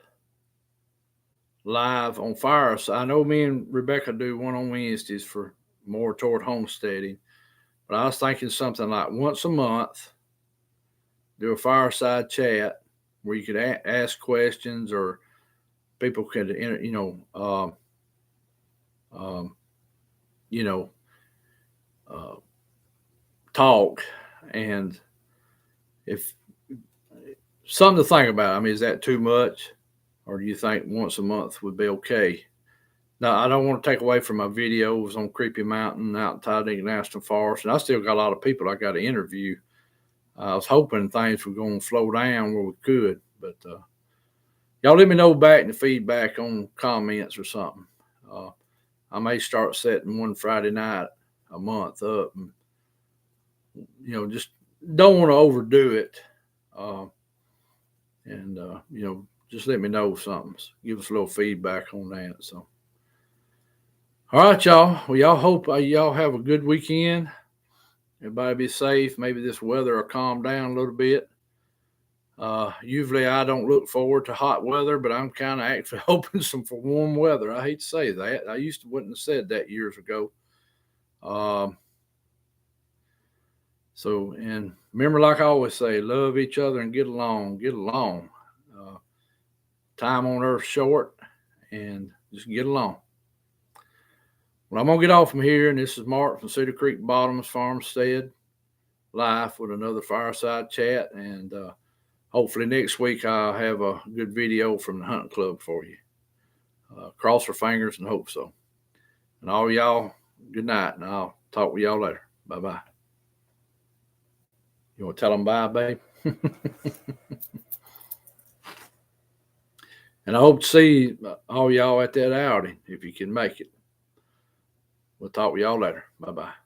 live on fireside? I know me and Rebecca do one on Wednesdays for more toward homesteading, but I was thinking something like once a month, do a fireside chat where you could ask questions or people could, talk. And if something to think about, I mean, is that too much? Or do you think once a month would be okay? Now, I don't want to take away from my videos on Creepy Mountain out in Talladega National Forest. And I still got a lot of people I got to interview. I was hoping things were going to slow down where we could. But y'all let me know back in the feedback on comments or something. I may start setting one Friday night a month up. And, just don't want to overdo it. Just let me know something. Give us a little feedback on that. So, all right, y'all. Well, y'all hope y'all have a good weekend. Everybody be safe. Maybe this weather will calm down a little bit. Usually I don't look forward to hot weather, but I'm kind of actually hoping for warm weather. I hate to say that. I wouldn't have said that years ago. And remember, like I always say, love each other and get along. Get along. Time on earth short, and just get along. Well, I'm going to get off from here, and this is Mark from Cedar Creek Bottoms Farmstead Live with another fireside chat, and hopefully next week I'll have a good video from the hunting club for you. Cross our fingers and hope so. And all y'all, good night, and I'll talk with y'all later. Bye-bye. You want to tell them bye, babe? And I hope to see all y'all at that outing if you can make it. We'll talk with y'all later. Bye-bye.